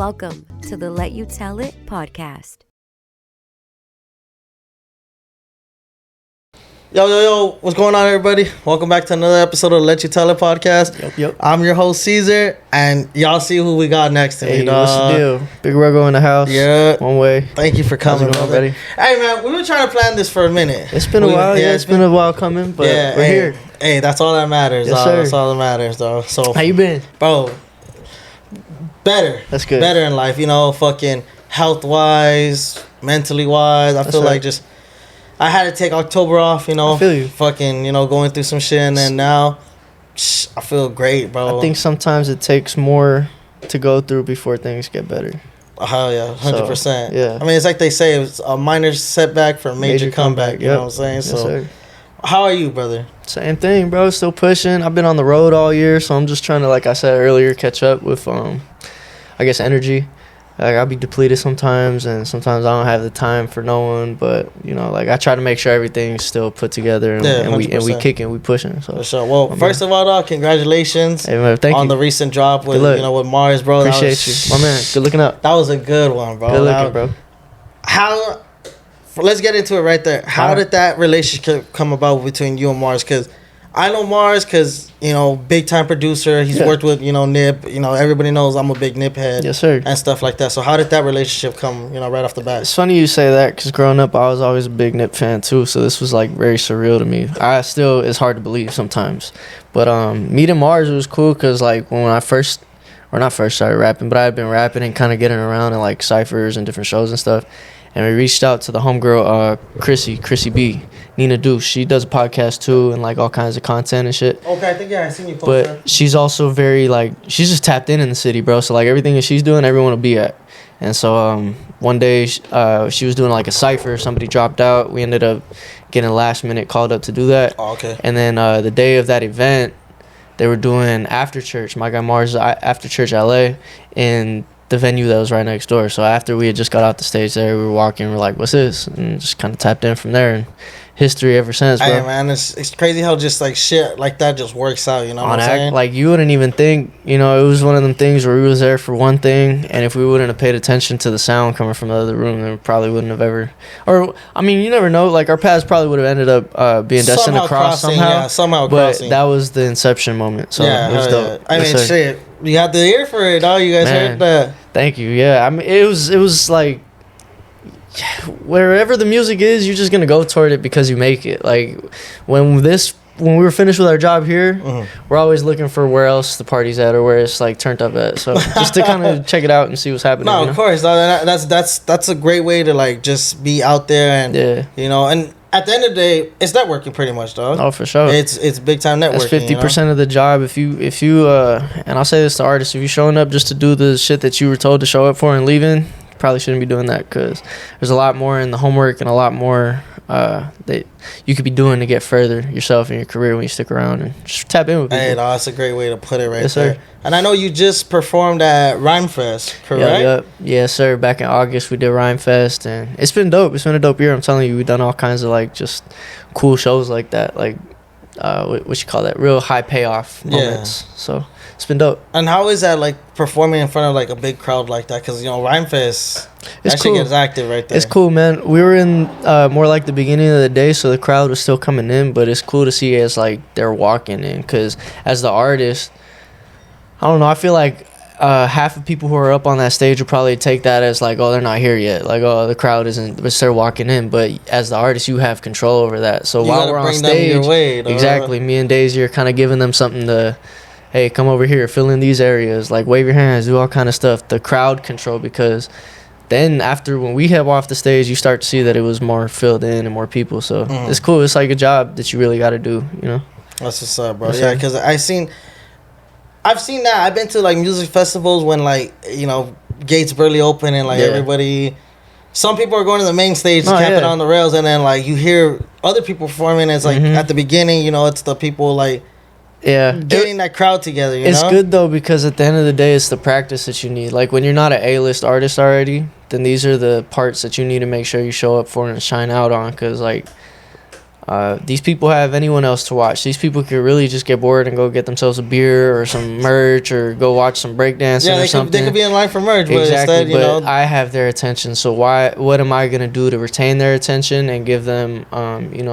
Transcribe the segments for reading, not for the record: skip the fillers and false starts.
Welcome to the Let You Tell It podcast. Yo, what's going on, everybody? Welcome back to another episode of the Let You Tell It podcast. Yep. I'm your host, Caesar, and y'all see who we got next to me, Hey, dog. what's the deal? Big Ruggo in the house. Yeah. One way. Thank you for coming, How's it going, brother. buddy? Hey, man, we've been trying to plan this for a minute. It's been a while. Yeah, it's been a while coming, but we're here. Hey, that's all that matters, Yes, dog. sir. That's all that matters, though. So, How you been? bro, better. That's good. Better in life, fucking health-wise, mentally-wise. I That's feel right. like just... I had to take October off, I feel you. Fucking, going through some shit, and then now, I feel great, bro. I think sometimes it takes more to go through before things get better. Hell yeah, 100%. yeah. I mean, it's like they say, it's a minor setback for a major comeback. You know what I'm saying? Yes, So, sir. how are you, brother? Same thing, bro. Still pushing. I've been on the road all year, so I'm just trying to, like I said earlier, catch up with, I guess, energy. Like, I'll be depleted sometimes, and sometimes I don't have the time for no one. But I try to make sure everything's still put together, and we 100%. kicking, we pushing. So, For sure. Well, first of all, dog, congratulations hey, man, thank on you. the recent drop with Good luck. with Mars, bro. Appreciate you, my man. Good looking up. That was a good one, bro. Good looking, bro. How? Let's get into it right there. How Alright. did that relationship come about between you and Mars? Because I know Mars because big time producer. He's worked with Nip. Everybody knows I'm a big Nip head. Yes, sir. And stuff like that. So how did that relationship come? Right off the bat. It's funny you say that because growing up, I was always a big Nip fan too. So this was like very surreal to me. It's hard to believe sometimes. But meeting Mars was cool because like when I first started rapping, but I had been rapping and kind of getting around in like ciphers and different shows and stuff. And we reached out to the homegirl, Chrissy B, Nina Deuce. She does a podcast too and like all kinds of content and shit. Okay, I think I seen you post her. But she's also very like, she's just tapped in the city, bro. So like everything that she's doing, everyone will be at. And so one day she was doing like a cipher. Somebody dropped out. We ended up getting last minute called up to do that. Oh, okay. And then the day of that event, they were doing after church. My guy Mars after church LA in the venue that was right next door. So after we had just got off the stage there, we were walking. We're like, "What's this?" And just kind of tapped in from there. And history ever since, bro. Hey man, it's crazy how just like shit like that just works out. You know what I'm saying? Like you wouldn't even think. It was one of them things where we was there for one thing, and if we wouldn't have paid attention to the sound coming from the other room, then we probably wouldn't have ever. Or I mean, you never know. Like our paths probably would have ended up being destined to cross somehow. Yeah, somehow but crossing. that was the inception moment. So yeah, it was hell dope. yeah. I mean, Yes, sir. shit. You got the ear for it, dog. You guys Man. heard that? Thank you. Yeah, I mean, it was like wherever the music is, you're just gonna go toward it because you make it. Like when we were finished with our job here, we're always looking for where else the party's at or where it's like turned up at. So just to kind of check it out and see what's happening. No, of course. Dog. That's a great way to like just be out there and and at the end of the day, it's networking pretty much, dog. Oh, for sure. It's big time networking. That's 50% of the job. If you and I'll say this to artists, if you're showing up just to do the shit that you were told to show up for and leaving, you probably shouldn't be doing that because there's a lot more in the homework and a lot more that you could be doing to get further yourself in your career when you stick around and just tap in with people. Hey, dog, that's a great way to put it right Yes, there. sir. And I know you just performed at Rhyme Fest, correct? Yep. Yes, sir. Back in August, we did Rhyme Fest, and it's been dope. It's been a dope year. I'm telling you, we've done all kinds of like just cool shows like that, like what you call that, real high payoff moments. So it's been dope. And how is that like performing in front of like a big crowd like that? Because Rhyme Fest, It's that cool. shit gets active right there. It's cool, man. We were in more like the beginning of the day, so the crowd was still coming in, but it's cool to see as like they're walking in. Because as the artist, I don't know, I feel like half of people who are up on that stage will probably take that as like, oh, they're not here yet. Like, oh, the crowd isn't, but they're walking in. But as the artist, you have control over that. So You while gotta we're on bring them stage, your way, dog. exactly, me and Daisy are kind of giving them something to, hey, come over here, fill in these areas, like wave your hands, do all kind of stuff. The crowd control, because then after when we have off the stage, you start to see that it was more filled in and more people. So it's cool. It's like a job that you really got to do, That's what's up, bro. Yes, Yeah, sir. because I've seen that. I've been to like music festivals when like gates barely open and like everybody. Some people are going to the main stage, camping on the rails, and then like you hear other people performing. It's like at the beginning, it's the people like getting that crowd together. It's good though, because at the end of the day, it's the practice that you need. Like when you're not an A-list artist already, then these are the parts that you need to make sure you show up for and shine out on. Because like these people have anyone else to watch. These people could really just get bored and go get themselves a beer or some merch or go watch some breakdancing or something. They could be in line for merch, but exactly, instead, I have their attention. So what am I going to do to retain their attention and give them,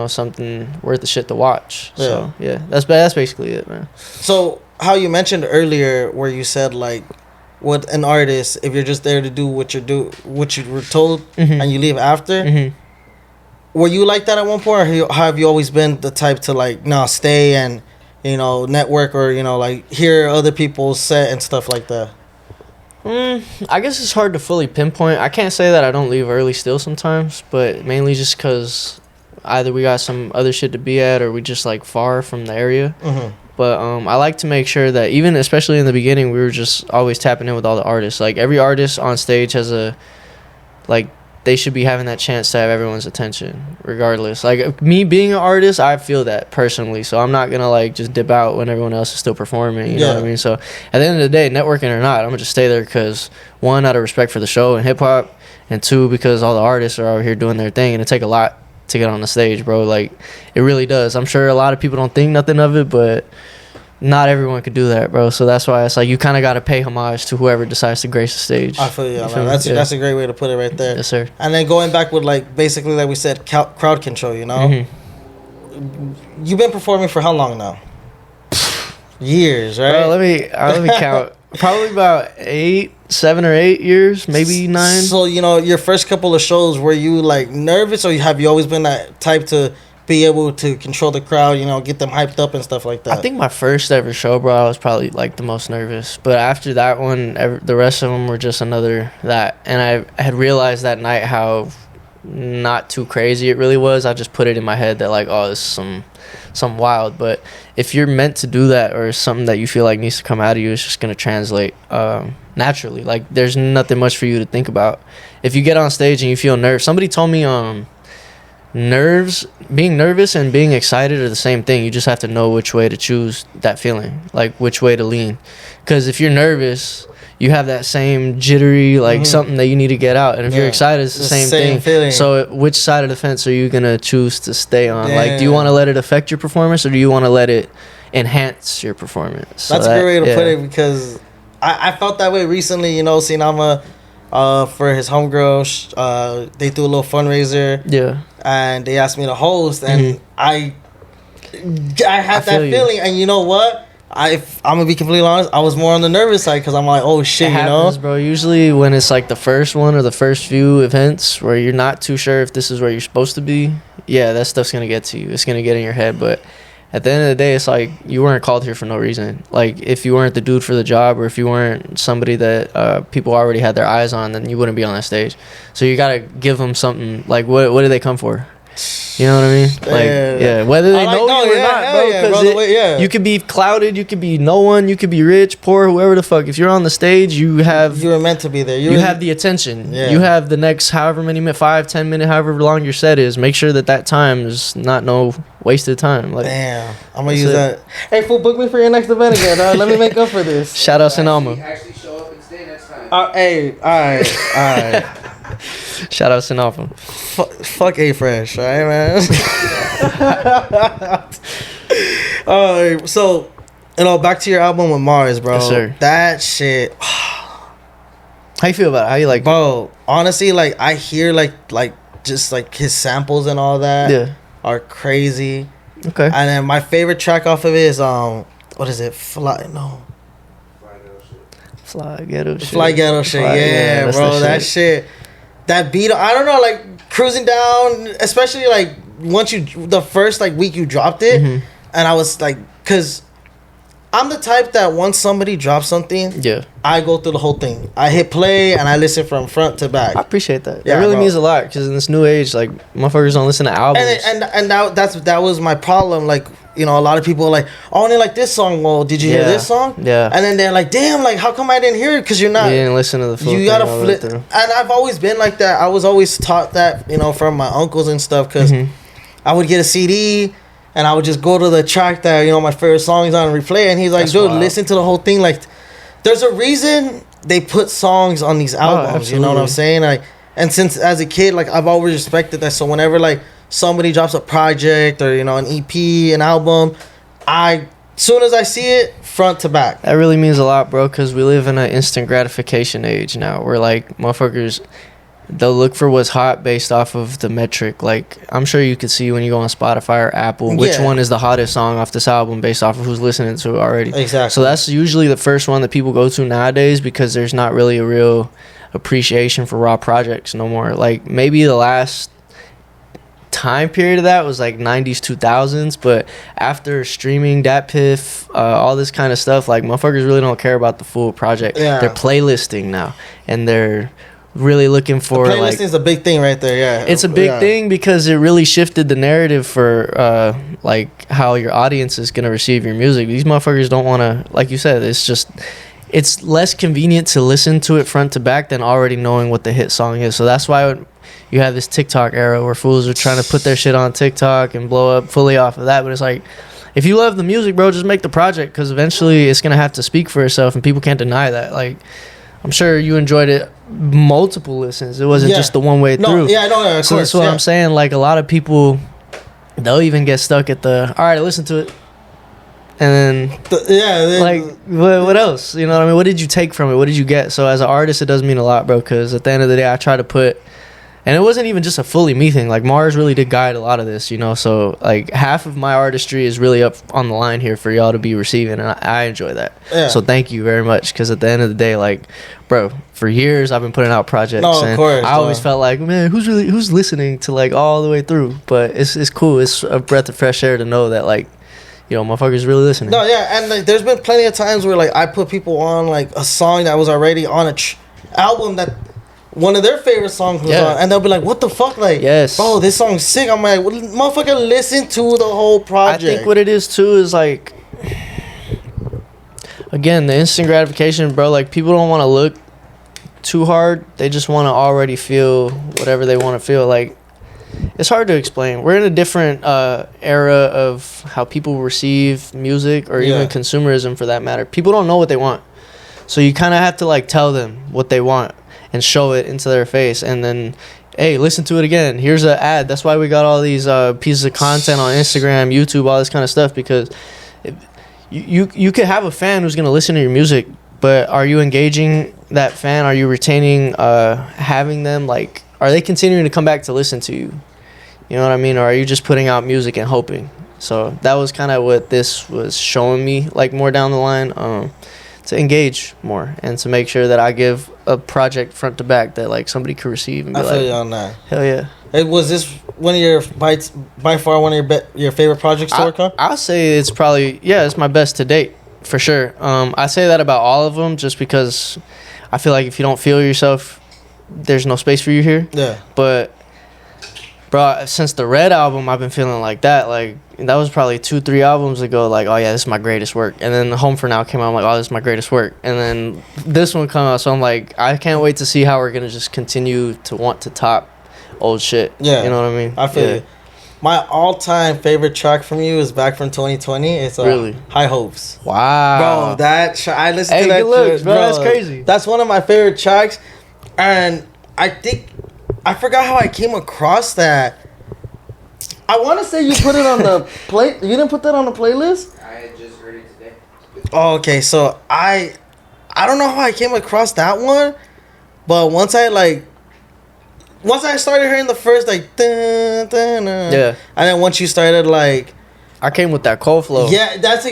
something worth the shit to watch? Yeah. So, yeah, that's basically it, man. So, how you mentioned earlier where you said, like, with an artist, if you're just there to do what you were told and you leave after, were you like that at one point, or have you always been the type to, like, stay and, network or, like, hear other people's set and stuff like that? I guess it's hard to fully pinpoint. I can't say that I don't leave early still sometimes, but mainly just because either we got some other shit to be at or we just, like, far from the area. But I like to make sure that even, especially in the beginning, we were just always tapping in with all the artists. Like, every artist on stage has they should be having that chance to have everyone's attention, regardless. Like, me being an artist, I feel that personally. So I'm not going to, like, just dip out when everyone else is still performing. You know what I mean? So at the end of the day, networking or not, I'm going to just stay there because, one, out of respect for the show and hip-hop, and two, because all the artists are out here doing their thing, and it take a lot to get on the stage, bro. Like, it really does. I'm sure a lot of people don't think nothing of it, but not everyone could do that, bro. So that's why it's like you kind of got to pay homage to whoever decides to grace the stage. I feel you. That's a great way to put it right there. Yes, sir. And then going back with, like, basically, like we said, crowd control, You've been performing for how long now? Years, right? Bro, let me count. Probably about 7 or 8 years, maybe 9. So, your first couple of shows, were you, like, nervous, or have you always been that type to be able to control the crowd, get them hyped up and stuff like that? I think my first ever show, bro, I was probably, like, the most nervous. But after that one, the rest of them were just another that. And I had realized that night how not too crazy it really was. I just put it in my head that, like, oh, this is some wild. But if you're meant to do that, or something that you feel like needs to come out of you, it's just going to translate naturally. Like, there's nothing much for you to think about. If you get on stage and you feel nerves, somebody told me being nervous and being excited are the same thing. You just have to know which way to choose that feeling, like which way to lean. Because if you're nervous, you have that same jittery, like something that you need to get out. And if you're excited, it's the same thing. Feeling. So which side of the fence are you going to choose to stay on? Like, do you want to let it affect your performance, or do you want to let it enhance your performance? That's a great way to put it, because I felt that way recently, seeing for his homegirl, they do a little fundraiser. Yeah. And they asked me to host, and I had that feeling. And you know what? I'm gonna be completely honest, I was more on the nervous side, because I'm like, oh shit, it happens, bro. Usually when it's like the first one or the first few events where you're not too sure if this is where you're supposed to be, that stuff's gonna get to you. It's gonna get in your head. But at the end of the day, it's like you weren't called here for no reason. Like, if you weren't the dude for the job, or if you weren't somebody that people already had their eyes on, then you wouldn't be on that stage. So you gotta give them something. Like, what do they come for? You know what I mean? Like, whether they know you or not, bro. Because you could be clouded, you could be no one, you could be rich, poor, whoever the fuck. If you're on the stage, you were meant to be there. You have the attention. Yeah. You have the next however many minutes, 5, 10 minutes, however long your set is. Make sure that time is not no wasted time. Like, damn, I'm gonna use that. Hey, fool, book me for your next event again. Let me make up for this. Shout out Sonoma. Actually show up and stay next time. Hey, all right. Shout out Sonoma. Fuck A Fresh, all right, man. So, back to your album with Mars, bro. Yes, sir. That shit. How you feel about it? How you like, bro? Honestly, like, I hear like just like his samples and all that are crazy. Okay. And then my favorite track off of it is what is it? Fly Ghetto Shit. Yeah, bro. That shit. That beat, I don't know, like, cruising down, especially, like, once the first, like, week you dropped it, and I was, like, because I'm the type that once somebody drops something, I go through the whole thing. I hit play, and I listen from front to back. I appreciate that. Yeah, it really means a lot, because in this new age, like, motherfuckers don't listen to albums. And that was my problem, like, a lot of people are like, I only like this song. Well, did you hear this song? Yeah. And then they're like, damn, like, how come I didn't hear it? Because you didn't listen to the full thing. You gotta flip. And I've always been like that. I was always taught that, from my uncles and stuff, because I would get a CD and I would just go to the track that, my favorite song is on and replay it. And he's like, dude, listen to the whole thing. Like, there's a reason they put songs on these albums. You know what I'm saying? Like, and since as a kid, like, I've always respected that. So whenever, like, somebody drops a project or, you know, an EP, an album, soon as I see it, front to back. That really means a lot, bro, because we live in an instant gratification age now. Where, like, motherfuckers, they'll look for what's hot based off of the metric. Like, I'm sure you could see when you go on Spotify or Apple, which one is the hottest song off this album based off of who's listening to it already. Exactly. So that's usually the first one that people go to nowadays, because there's not really a real appreciation for raw projects no more. Like, maybe the last time period of that was like 90s 2000s, but after streaming, dat piff, all this kind of stuff, like, motherfuckers really don't care about the full project. They're playlisting now, and they're really looking for, playlisting, like, is a big thing right there. It's a big thing because it really shifted the narrative for like how your audience is going to receive your music. These motherfuckers don't want to, like you said, it's less convenient to listen to it front to back than already knowing what the hit song is. So that's why you have this TikTok era where fools are trying to put their shit on TikTok and blow up fully off of that. But it's like, if you love the music, bro, just make the project, because eventually it's going to have to speak for itself, and people can't deny that. Like, I'm sure you enjoyed it multiple listens. It wasn't just the one way through. Yeah, I know. So that's what I'm saying. Like, a lot of people, they'll even get stuck at all right, I listened to it. And then, like, what else? You know what I mean? What did you take from it? What did you get? So as an artist, it does mean a lot, bro, because at the end of the day, I try to put, and it wasn't even just a fully me thing. Like, Mars really did guide a lot of this, you know? So, like, half of my artistry is really up on the line here for y'all to be receiving, and I enjoy that. Yeah. So thank you very much, because at the end of the day, like, bro, for years I've been putting out projects, and of course, I always felt like, man, who's listening to, like, all the way through? But it's cool. It's a breath of fresh air to know that, like, you know, motherfuckers really listening. No, yeah, and, like, there's been plenty of times where, like, I put people on, like, a song that was already on a album that one of their favorite songs was on, and they'll be like, what the fuck? Like, bro, this song's sick. I'm like, well, motherfucker, listen to the whole project. I think what it is, too, is, like, again, the instant gratification, bro. Like, people don't want to look too hard. They just want to already feel whatever they want to feel. Like, it's hard to explain. We're in a different era of how people receive music, or even consumerism for that matter. People don't know what they want. So you kind of have to, like, tell them what they want and show it into their face, and then, hey, listen to it again. Here's an ad. That's why we got all these pieces of content on Instagram, YouTube, all this kind of stuff, because you could have a fan who's going to listen to your music, but are you engaging that fan? Are you retaining having them, like, are they continuing to come back to listen to you? You know what I mean? Or are you just putting out music and hoping? So that was kind of what this was showing me, like, more down the line, to engage more and to make sure that I give a project front to back that, like, somebody could receive and be like, I feel you on that. Hell yeah. Was this one of your, by far one of your favorite projects to work on? I'll say it's probably, it's my best to date, for sure. I say that about all of them just because I feel like if you don't feel yourself, there's no space for you here. Yeah. But, bro, since the Red album, I've been feeling like that. Like, that was probably 2-3 albums ago. Like, oh yeah, this is my greatest work. And then Home for Now came out. I'm like, oh, this is my greatest work. And then this one come out. So I'm like, I can't wait to see how we're gonna just continue to want to top old shit. Yeah. You know what I mean? I feel you. My all-time favorite track from you is back from 2020. It's really High Hopes. Wow, bro, I listened to that. Good looks, bro. That's crazy. That's one of my favorite tracks, and I think I forgot how I came across that. I want to say you put it on the play. You didn't put that on the playlist? I just heard it today. Oh, okay. So I don't know how I came across that one, but once I started hearing the first, like, dun, dun, dun, and then once you started, like, I came with that cold flow. Yeah, that's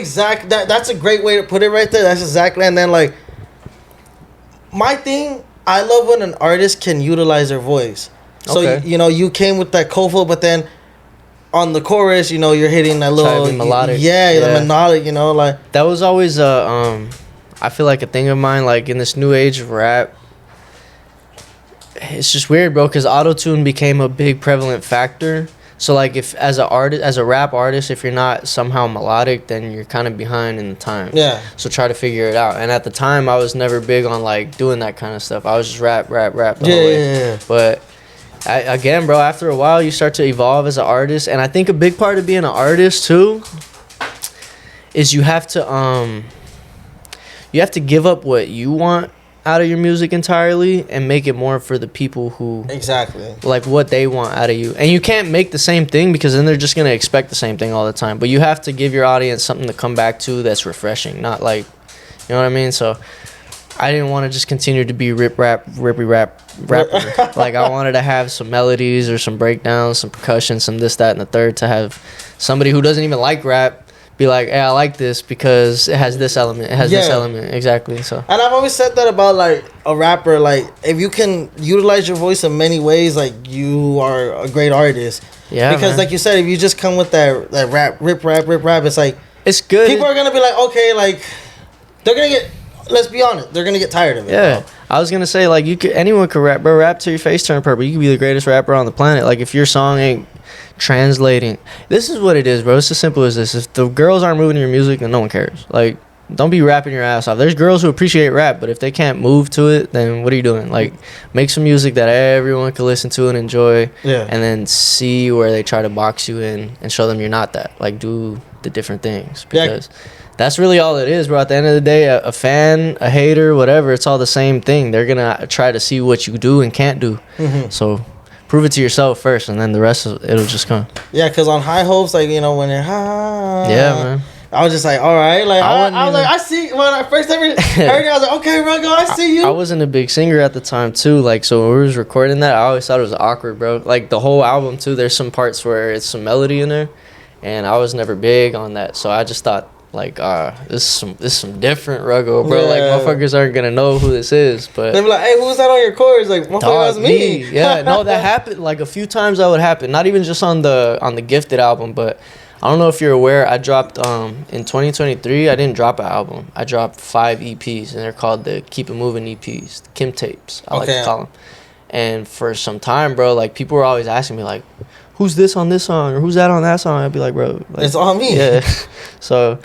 a great way to put it right there. That's exactly. And then, like, my thing, I love when an artist can utilize their voice. So, you know, you came with that cold flow, but then on the chorus, you know, you're hitting that little melodic. The melodic, you know, like, that was always I feel like a thing of mine, like, in this new age of rap. It's just weird, bro, because auto-tune became a big prevalent factor. So, like, if as a rap artist, if you're not somehow melodic, then you're kind of behind in the time. Yeah. So try to figure it out. And at the time, I was never big on, like, doing that kind of stuff. I was just rap the whole way. Yeah. But again, bro, after a while, you start to evolve as an artist. And I think a big part of being an artist, too, is you have to give up what you want out of your music entirely and make it more for the people who exactly like what they want out of you. And you can't make the same thing because then they're just going to expect the same thing all the time. But you have to give your audience something to come back to that's refreshing, not like, you know what I mean? So I didn't want to just continue to be rippy rapper. Like I wanted to have some melodies or some breakdowns, some percussion, some this, that, and the third, to have somebody who doesn't even like rap be like, hey, I like this because it has this element. It has this element. Exactly. So. And I've always said that about like a rapper. Like if you can utilize your voice in many ways, like you are a great artist. Yeah. Because man. like you said, if you just come with that rap, rap, it's like it's good. People are gonna be like, okay, like they're gonna get. Let's be honest, they're gonna get tired of it. Yeah. Bro. I was gonna say like anyone could rap, bro. Rap till your face turn purple. You could be the greatest rapper on the planet. Like if your song ain't translating, this is what it is, bro. It's as simple as this. If the girls aren't moving to your music, then no one cares. Like don't be rapping your ass off. There's girls who appreciate rap, but if they can't move to it, then what are you doing? Like make some music that everyone can listen to and enjoy. Yeah. And then see where they try to box you in and show them you're not that. Like do the different things, because that's really all it is, bro. At the end of the day, a fan, a hater, whatever, it's all the same thing. They're gonna try to see what you do and can't do. Mm-hmm. So prove it to yourself first, and then the rest of it'll just come. Yeah, because on High Hopes, like, you know, when they're yeah, man. I was just like, all right, like I was like, I see. When I first ever heard it, I was like, okay, Ruggo, I see you. I wasn't a big singer at the time too, like so when we was recording that, I always thought it was awkward, bro. Like the whole album too, there's some parts where it's some melody in there, and I was never big on that, so I just thought, like, this is some different Ruggo, bro. Yeah. Like, motherfuckers aren't gonna know who this is, but they be like, hey, who's that on your chords? Like, motherfucker, that's me. Yeah, no, that happened. Like, a few times that would happen. Not even just on the Gifted album, but I don't know if you're aware, I dropped, in 2023, I didn't drop an album. I dropped 5 EPs, and they're called the Keep It Moving EPs, the Kim tapes, I like to call them. And for some time, bro, like, people were always asking me, like, who's this on this song or who's that on that song? I'd be like, bro, like, it's on me. Yeah. So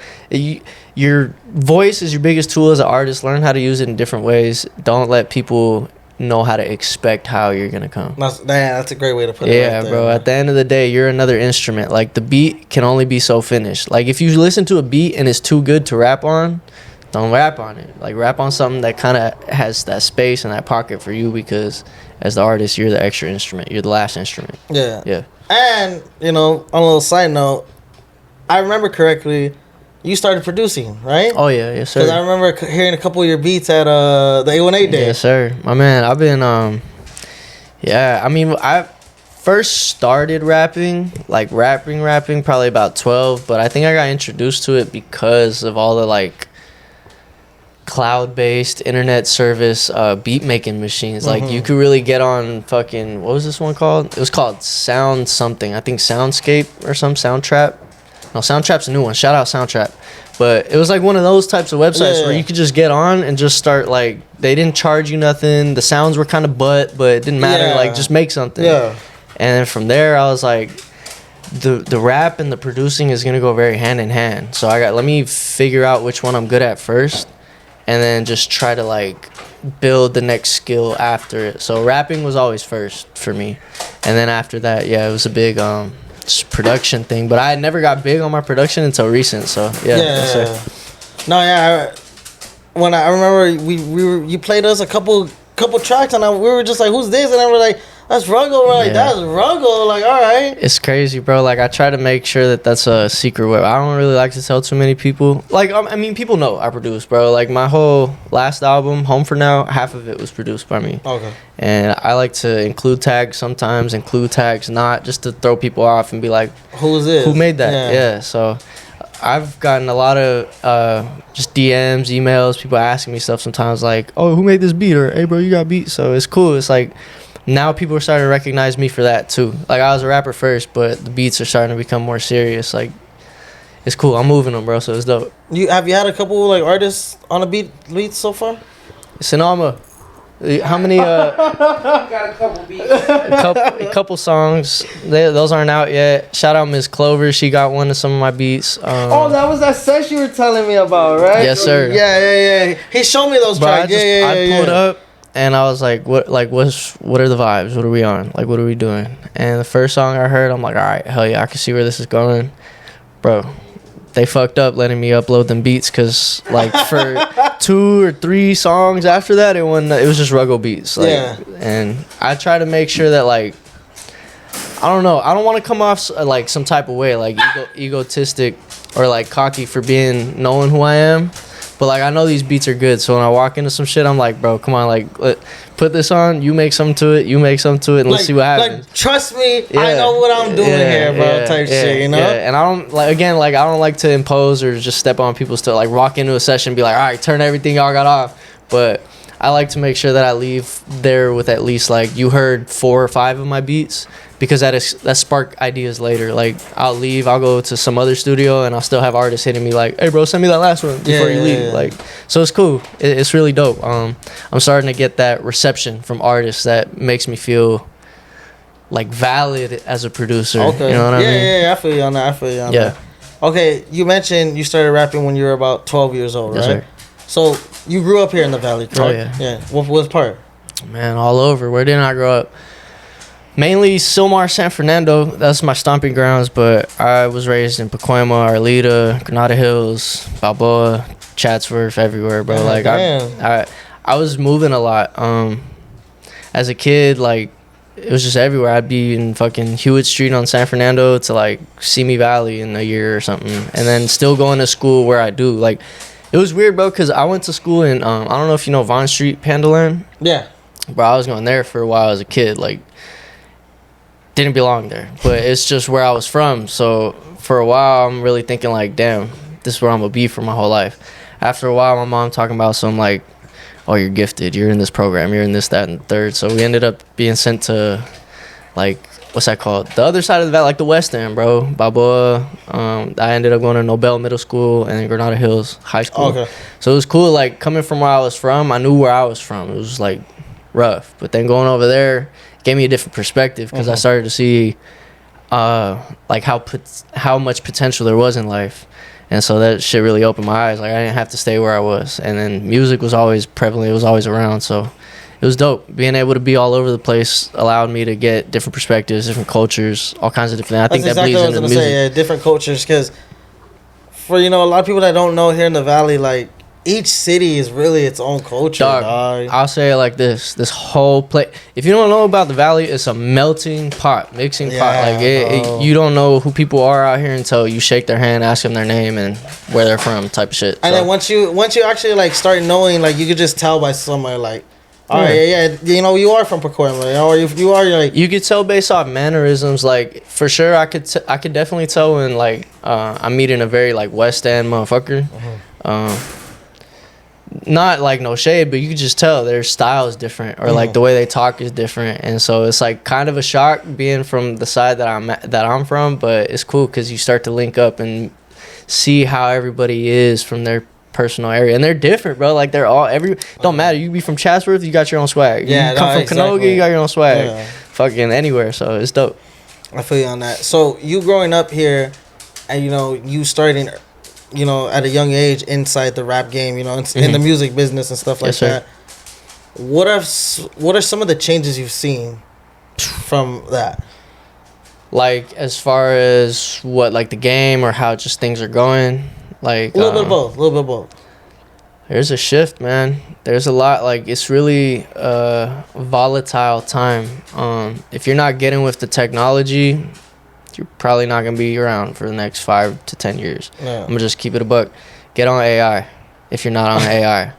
your voice is your biggest tool as an artist. Learn how to use it in different ways. Don't let people know how to expect how you're gonna come. That's a great way to put it. Yeah, right there, bro. man. At the end of the day, you're another instrument. Like the beat can only be so finished. Like if you listen to a beat and it's too good to rap on, don't rap on it. Like rap on something that kind of has that space and that pocket for you, because as the artist, you're the extra instrument. You're the last instrument. Yeah. Yeah. And, you know, on a little side note, I remember correctly, you started producing, right? Oh, yeah. Yes, sir. Because I remember hearing a couple of your beats at the A18 day. Yes, sir. My man, I've been, I mean, I first started rapping, like rapping probably about 12, but I think I got introduced to it because of all the, like, cloud-based internet service beat making machines. Like you could really get on fucking, what was this one called? It was called Sound something. I think Soundscape or some Soundtrap. No, Soundtrap's a new one. Shout out Soundtrap. But it was like one of those types of websites where you could just get on and just start, like, they didn't charge you nothing. The sounds were kind of but it didn't matter. Like, just make something. Yeah. And then from there, I was like, the rap and the producing is gonna go very hand in hand. So let me figure out which one I'm good at first, and then just try to, like, build the next skill after it. So rapping was always first for me. And then after that, yeah, it was a big just production thing. But I had never got big on my production until recent. So, yeah. No, yeah. When I remember you played us a couple tracks, and we were just like, who's this? And I was like, that's Ruggo. We're like, that's Ruggo. Like, all right. It's crazy, bro. Like, I try to make sure that that's a secret web. I don't really like to tell too many people. Like, I mean, people know I produce, bro. Like, my whole last album, Home For Now, half of it was produced by me. Okay. And I like to include tags sometimes, include tags not, just to throw people off and be like, who's this? Who made that? Yeah. So I've gotten a lot of just DMs, emails, people asking me stuff sometimes like, oh, who made this beat? Or, hey, bro, you got beats. So it's cool. It's like, now people are starting to recognize me for that too. Like, I was a rapper first, but the beats are starting to become more serious. Like, it's cool. I'm moving them, bro, so it's dope. Have you had a couple, like, artists on a beats so far? Sinama. How many? Got a couple beats. A couple songs. Those aren't out yet. Shout out Ms. Clover. She got one of some of my beats. That was that session you were telling me about, right? Yes, sir. Yeah. He showed me those tracks. I pulled up. And I was like, what are the vibes? What are we on? Like, what are we doing? And the first song I heard, I'm like, all right, hell yeah, I can see where this is going. Bro, they fucked up letting me upload them beats because like for 2 or 3 songs after that, it was just Ruggo beats. Like, yeah. And I try to make sure that like, I don't know, I don't want to come off like some type of way, like egotistic or like cocky for knowing who I am. But like I know these beats are good, so when I walk into some shit, I'm like, bro, come on, like put this on. You make something to it. And let's see what happens. Like, trust me, I know what I'm doing here, bro. Type shit, you know. Yeah. And I don't like I don't like to impose or just step on people's stuff. Like walk into a session, and be like, all right, turn everything y'all got off. But I like to make sure that I leave there with at least like you heard 4 or 5 of my beats. Because that spark ideas later. Like I'll go to some other studio and I'll still have artists hitting me like, "Hey bro, send me that last one before you leave." Yeah. Like, so it's cool. It's really dope. I'm starting to get that reception from artists that makes me feel like valid as a producer. Okay. You know what I mean? Yeah, I feel you on that. Yeah. Okay, you mentioned you started rapping when you were about 12 years old, right? Yes, sir. So you grew up here in the Valley, correct? Oh yeah. Yeah. What part? Man, all over. Where didn't I grow up? Mainly Silmar, San Fernando. That's my stomping grounds, but I was raised in Pacoima, Arleta, Granada Hills, Balboa, Chatsworth, everywhere, bro. Like I was moving a lot. As a kid, like it was just everywhere. I'd be in fucking Hewitt Street on San Fernando to like Simi Valley in a year or something, and then still going to school where I do. Like it was weird, bro, because I went to school in I don't know if you know Vaughn Street, Pandaland. Yeah, bro. I was going there for a while as a kid, like. Didn't belong there, but it's just where I was from. So for a while, I'm really thinking like, damn, this is where I'm gonna be for my whole life. After a while, my mom talking about some like, oh, you're gifted, you're in this program, you're in this, that, and the third. So we ended up being sent to like, what's that called? The other side of the valley, like the West End, bro. Balboa. I ended up going to Nobel Middle School and Granada Hills High School. Okay. So it was cool, like coming from where I was from, I knew where I was from. It was like rough, but then going over there gave me a different perspective because I started to see like how much potential there was in life, and so that shit really opened my eyes. Like I didn't have to stay where I was, and then music was always prevalent. It was always around, so it was dope. Being able to be all over the place allowed me to get different perspectives, different cultures, all kinds of different things. I think that's that exactly bleeds what I was into gonna music. say. Yeah, different cultures, because for a lot of people that don't know here in the Valley, like each city is really its own culture, dog. I'll say it like this whole place, if you don't know about the Valley, it's a melting pot, mixing pot. Like you don't know who people are out here until you shake their hand, ask them their name and where they're from, type of shit. And then once you actually like start knowing, like you could just tell by somewhere like, all right, you are from Pacoima, or you are like, you could tell based off mannerisms. Like for sure, I could definitely tell when like I'm meeting a very like West End motherfucker. Not like no shade, but you can just tell their style is different, or like the way they talk is different, and so it's like kind of a shock being from the side that I'm from, but it's cool because you start to link up and see how everybody is from their personal area, and they're different, bro. Like they're all don't matter. You be from Chatsworth, you got your own swag. You come from Canoga, you got your own swag. Yeah. Fucking anywhere, so it's dope. I feel you on that. So you growing up here, and you starting, at a young age inside the rap game, in the music business and stuff like that. What are some of the changes you've seen from that? Like as far as what, like the game or how just things are going? Like a little bit of both. There's a shift, man. There's a lot. Like it's really a volatile time. If you're not getting with the technology, you're probably not gonna be around for the next 5 to 10 years. Yeah. I'm gonna just keep it a buck. Get on AI if you're not on AI.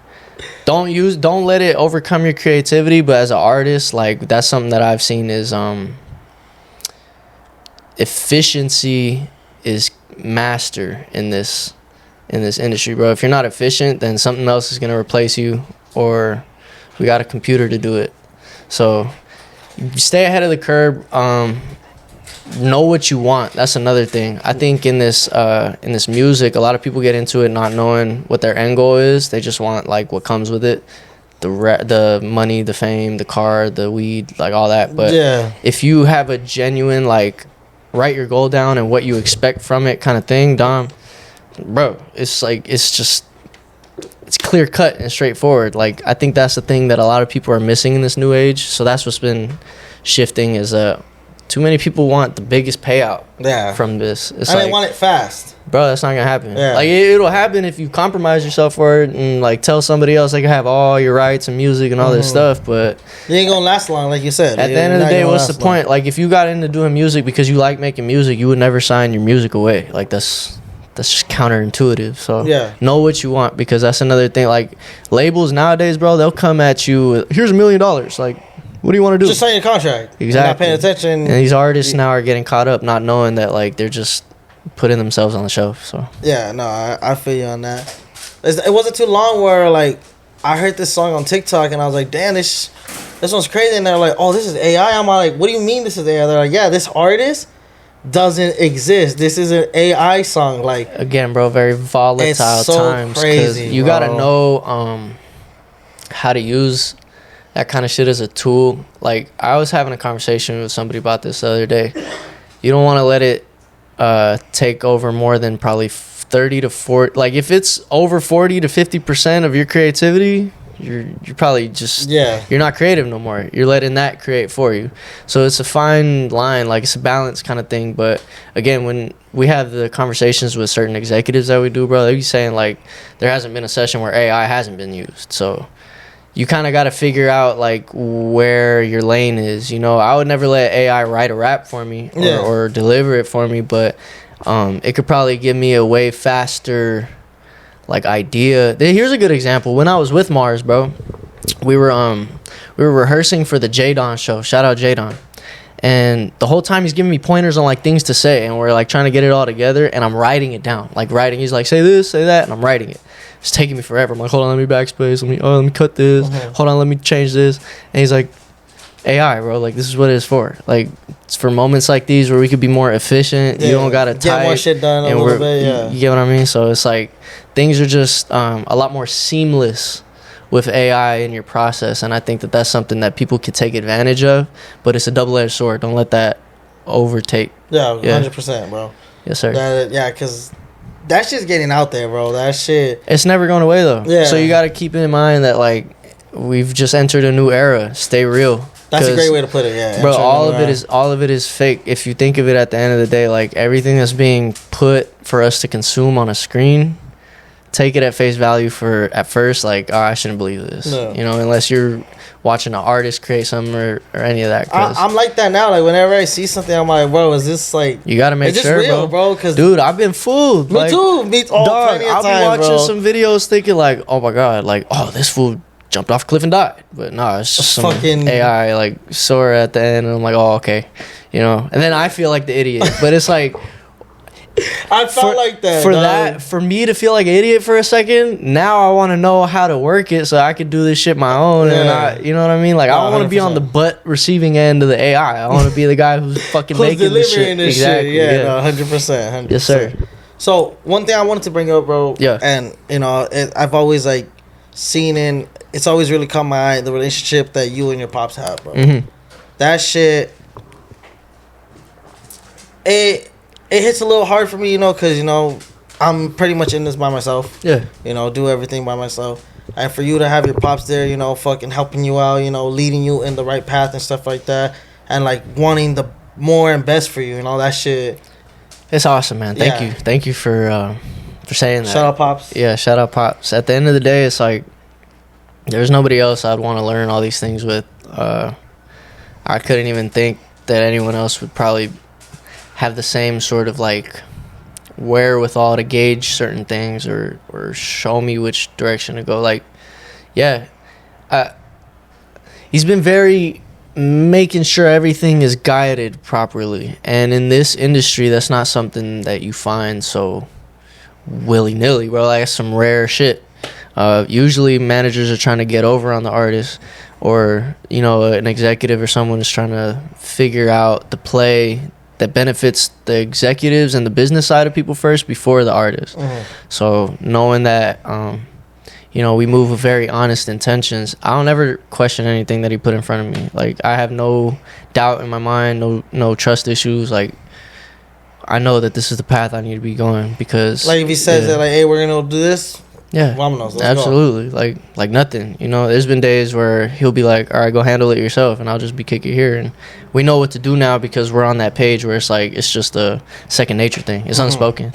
Don't let it overcome your creativity. But as an artist, like that's something that I've seen is efficiency is master in this industry, bro. If you're not efficient, then something else is gonna replace you, or we got a computer to do it. So stay ahead of the curve. Know what you want. That's another thing. I think in this music, a lot of people get into it not knowing what their end goal is. They just want like what comes with it, the money, the fame, the car, the weed, like all that. But if you have a genuine like write your goal down and what you expect from it kind of thing, Dom, bro, it's clear cut and straightforward. Like I think that's the thing that a lot of people are missing in this new age. So that's what's been shifting is too many people want the biggest payout from this. It's they want it fast. Bro, that's not gonna happen. Yeah. Like it'll happen if you compromise yourself for it and like tell somebody else they can have all your rights and music and all this stuff, but you ain't gonna last long, like you said. At the end of the day, what's the point? Like if you got into doing music because you like making music, you would never sign your music away. Like that's just counterintuitive. So know what you want, because that's another thing. Like labels nowadays, bro, they'll come at you with, here's $1 million. Like, what do you want to do? Just sign your contract. Exactly. You're not paying attention. And these artists now are getting caught up, not knowing that like they're just putting themselves on the shelf. So yeah, no, I feel you on that. It wasn't too long where like I heard this song on TikTok and I was like, damn, this one's crazy. And they're like, oh, this is AI. I'm like, what do you mean this is AI? They're like, yeah, this artist doesn't exist. This is an AI song. Like, again, bro, very volatile it's so times. crazy, you gotta know how to use that kind of shit as a tool. Like I was having a conversation with somebody about this the other day. You don't want to let it take over more than probably 30 to 40. Like if it's over 40 to 50% of your creativity, you're probably just you're not creative no more. You're letting that create for you. So it's a fine line, like it's a balance kind of thing. But again, when we have the conversations with certain executives that we do, bro, they be saying like there hasn't been a session where AI hasn't been used. So you kind of got to figure out like where your lane is. You know, I would never let AI write a rap for me or deliver it for me, but it could probably give me a way faster like idea. Here's a good example. When I was with Mars, bro, we were rehearsing for the J-Don show. Shout out J-Don. And the whole time he's giving me pointers on like things to say, and we're like trying to get it all together, and I'm writing it down. Like writing, he's like, say this, say that, and I'm writing it. It's taking me forever. I'm like, hold on, let me backspace. Let me cut this. Hold on, let me change this. And he's like, AI, bro, like this is what it is for. Like it's for moments like these where we could be more efficient. You don't gotta get more shit done a little bit. You get what I mean? So it's like things are just a lot more seamless with AI in your process, and I think that that's something that people could take advantage of. But it's a double-edged sword. Don't let that overtake. Yeah, 100%, bro. Yes, sir. Because that shit's getting out there, bro. That shit. It's never going away though. Yeah. So you got to keep in mind that like we've just entered a new era. Stay real. That's a great way to put it. Yeah, bro. All of it is fake. If you think of it at the end of the day, like everything that's being put for us to consume on a screen, take it at face value for at first. Like, oh, I shouldn't believe this. No. You know, unless you're watching an artist create something or any of that. I'm like that now. Like whenever I see something, I'm like, bro, is this like? You gotta make sure, real, bro. Cause dude, I've been fooled. Me too. Dog, I'll be watching some videos thinking like, oh my god, like, oh, this fool jumped off a cliff and died. But no, it's just some fucking AI like Sora at the end, and I'm like, oh, okay, you know. And then I feel like the idiot, but it's like. I felt like that. For me to feel like an idiot for a second, now I want to know how to work it so I could do this shit my own. And you know what I mean? Like, I don't want to be on the butt receiving end of the AI. I want to be the guy who's fucking making this shit. Exactly. Yeah, no, 100%. Yes, sir. So, one thing I wanted to bring up, bro. Yeah. And, you know, I've always, like, seen it's always really caught my eye, the relationship that you and your pops have, bro. Mm-hmm. That shit, it hits a little hard for me, you know, because, you know, I'm pretty much in this by myself. Yeah. You know, do everything by myself. And for you to have your pops there, you know, fucking helping you out, you know, leading you in the right path and stuff like that. And, like, wanting the more and best for you and all that shit. It's awesome, man. Thank you. Thank you for saying that. Shout out, Pops. Yeah, shout out, Pops. At the end of the day, it's like, there's nobody else I'd want to learn all these things with. I couldn't even think that anyone else would probably have the same sort of like wherewithal to gauge certain things or show me which direction to go. Like, yeah, he's been very making sure everything is guided properly, and in this industry that's not something that you find so willy-nilly, bro. Like, that's some rare shit. Usually managers are trying to get over on the artist, or, you know, an executive or someone is trying to figure out the play that benefits the executives and the business side of people first before the artist. Mm-hmm. So knowing that, you know, we move with very honest intentions, I don't ever question anything that he put in front of me. Like, I have no doubt in my mind, no trust issues. Like, I know that this is the path I need to be going, because like if he says that, like, hey, we're gonna do this, Yeah, Vámonos, let's absolutely. go. Like nothing. You know, there's been days where he'll be like, all right, go handle it yourself, and I'll just be kicking here. And we know what to do now because we're on that page where it's like, it's just a second nature thing. It's unspoken.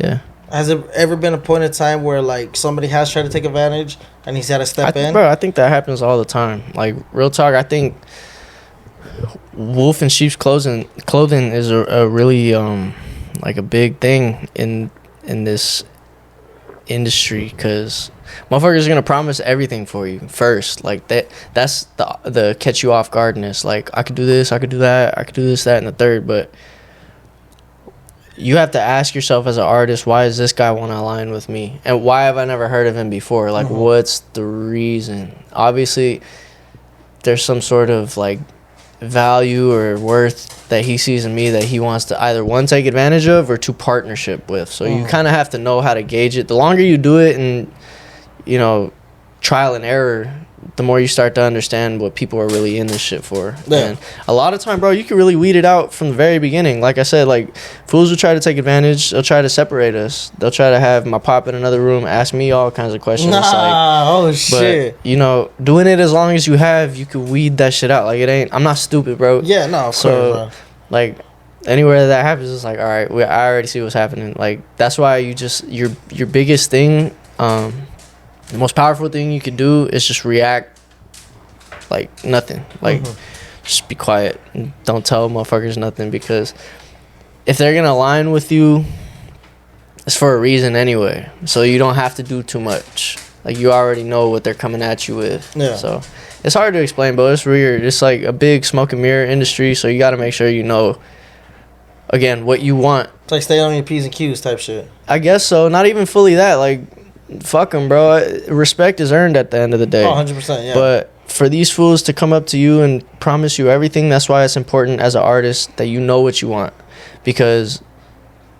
Yeah. Has it ever been a point in time where like somebody has tried to take advantage and he's had to step in? Bro, I think that happens all the time. Like, real talk, I think wolf in sheep's clothing is a really like a big thing in this industry, because motherfuckers are gonna promise everything for you first. Like that's the catch you off guardness. Like, I could do this, I could do that, I could do this, that, and the third. But you have to ask yourself as an artist, why does this guy want to align with me, and why have I never heard of him before? Like, what's the reason? Obviously there's some sort of like value or worth that he sees in me that he wants to either one, take advantage of, or two, partnership with. So you kind of have to know how to gauge it. The longer you do it, and you know, trial and error, the more you start to understand what people are really in this shit for. Yeah. And a lot of time, bro, you can really weed it out from the very beginning. Like I said, like, fools will try to take advantage. They'll try to separate us. They'll try to have my pop in another room, ask me all kinds of questions. Shit. But, you know, doing it as long as you have, you can weed that shit out. Like, it ain't, I'm not stupid, bro. Yeah, no, of course, bro. Like, anywhere that happens, it's like, all right, I already see what's happening. Like, that's why you just, your biggest thing, the most powerful thing you can do is just react like nothing. Like, just be quiet and don't tell motherfuckers nothing, because if they're gonna align with you, it's for a reason anyway. So you don't have to do too much. Like, you already know what they're coming at you with. Yeah. So it's hard to explain, but it's weird. It's like a big smoke and mirror industry, so you got to make sure you know, again, what you want. It's like stay on your P's and Q's type shit. I guess so. Not even fully that. Like, fuck them, bro. Respect is earned at the end of the day. 100%, yeah. But for these fools to come up to you and promise you everything, that's why it's important as an artist that you know what you want. Because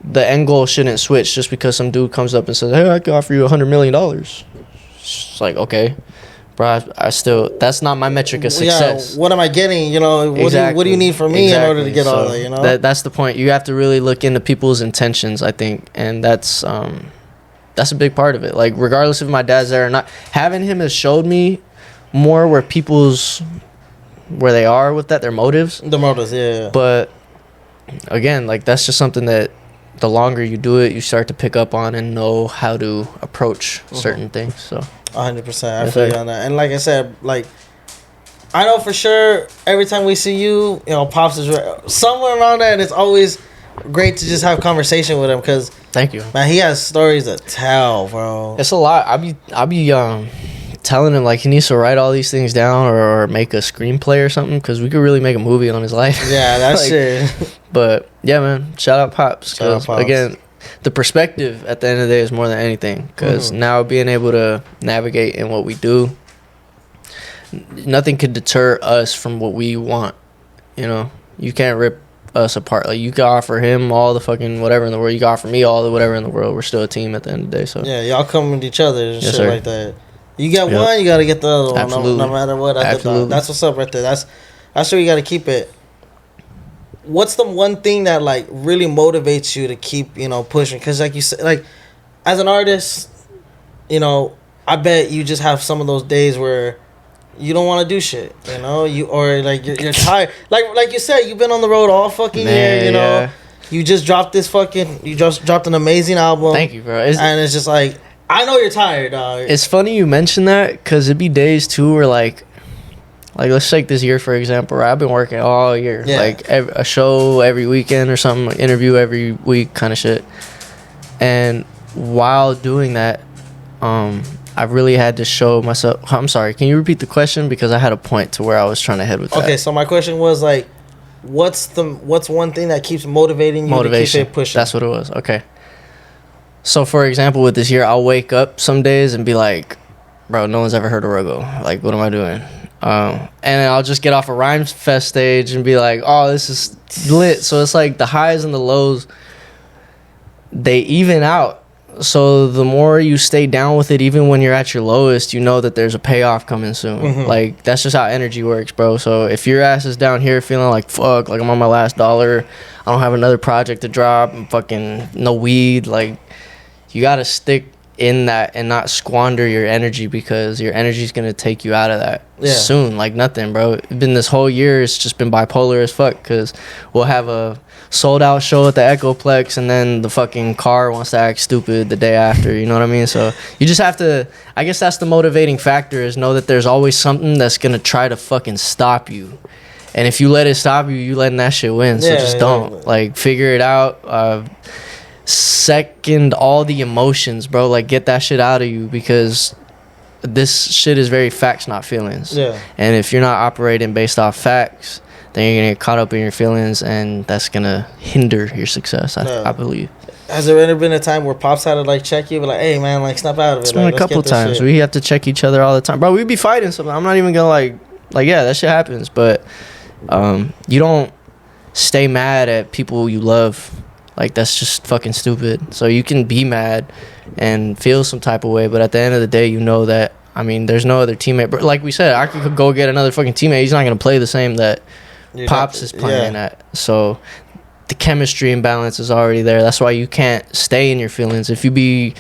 the end goal shouldn't switch just because some dude comes up and says, hey, I can offer you $100 million. It's like, okay, bro, I still, that's not my metric of success. Yeah, what am I getting? You know, what do you need from me in order to get all that, you know? That's the point. You have to really look into people's intentions, I think. And that's a big part of it. Like, regardless if my dad's there or not, having him has showed me more where they are with that, their motives. The motives, yeah. But again, like, that's just something that the longer you do it, you start to pick up on and know how to approach certain things. So 100%, I feel you on that. And like I said, like, I know for sure every time we see you, you know, Pops is somewhere around there, and it's always great to just have conversation with him, because thank you, man, he has stories to tell, bro. It's a lot. I'll be telling him, like, he needs to write all these things down or make a screenplay or something, because we could really make a movie on his life. Yeah, that's shit. But yeah, man, shout out Pops. Again, the perspective at the end of the day is more than anything, because now being able to navigate in what we do, nothing could deter us from what we want. You know, you can't rip us apart. Like, you can offer him all the fucking whatever in the world, you can offer me all the whatever in the world, we're still a team at the end of the day. So yeah, y'all come with each other and shit like that. You get one, you gotta get the other one, no matter what. Absolutely. That's what's up right there. That's where you gotta keep it. What's the one thing that, like, really motivates you to keep, you know, pushing? Because like you said, like, as an artist, you know, I bet you just have some of those days where you don't want to do shit, you know, you're tired. Like you said, you've been on the road all fucking year, you know. Yeah. You just dropped an amazing album. Thank you, bro. And it's just like, I know you're tired, dog. It's funny you mention that, because it'd be days too where like let's take this year for example, where I've been working all year, like a show every weekend or something, interview every week kind of shit. And while doing that, I really had to show myself. I'm sorry, can you repeat the question, because I had a point to where I was trying to head with that. Okay, so my question was like, what's one thing that keeps motivating you to keep it pushing? That's what it was. Okay. So, for example, with this year, I'll wake up some days and be like, bro, no one's ever heard of Ruggo. Like, what am I doing? And I'll just get off a Rhymes Fest stage and be like, oh, this is lit. So it's like the highs and the lows, they even out. So the more you stay down with it, even when you're at your lowest, you know that there's a payoff coming soon. Like, that's just how energy works, bro. So if your ass is down here feeling like, fuck, like I'm on my last dollar, I don't have another project to drop, I'm fucking no weed, like, you gotta stick in that and not squander your energy, because your energy is going to take you out of that soon like nothing, bro. It's been this whole year, it's just been bipolar as fuck, because we'll have a sold out show at the Echoplex and then the fucking car wants to act stupid the day after, you know what I mean? So you just have to, I guess that's the motivating factor, is know that there's always something that's going to try to fucking stop you. And if you let it stop you, you letting that shit win. So just don't. Like, figure it out. Second all the emotions, bro. Like, get that shit out of you, because this shit is very facts, not feelings. Yeah. And if you're not operating based off facts, then you're gonna get caught up in your feelings, and that's gonna hinder your success. I believe. Has there ever been a time where Pops had to like check you, but like, hey man, like snap out of it? It's been a couple times. We have to check each other all the time, bro. We be fighting something. I'm not even gonna like yeah, that shit happens, but you don't stay mad at people you love. Like, that's just fucking stupid. So you can be mad and feel some type of way, but at the end of the day, you know that, I mean, there's no other teammate. But like we said, I could go get another fucking teammate. He's not going to play the same that Pops is playing at. So the chemistry imbalance is already there. That's why you can't stay in your feelings. If you be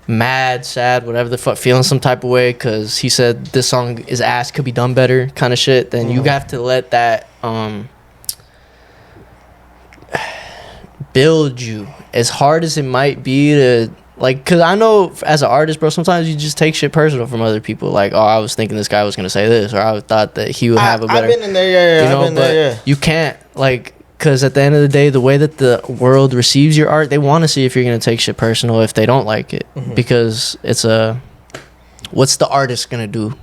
mad, sad, whatever the fuck, feeling some type of way because he said this song is ass, could be done better kind of shit, then you have to let that build you, as hard as it might be to, like, because I know as an artist, bro, sometimes you just take shit personal from other people. Like, oh, I was thinking this guy was going to say this, or I thought that he would have a better, I've been in there, you know, but you can't, like, because at the end of the day, the way that the world receives your art, they want to see if you're going to take shit personal if they don't like it, because it's what's the artist going to do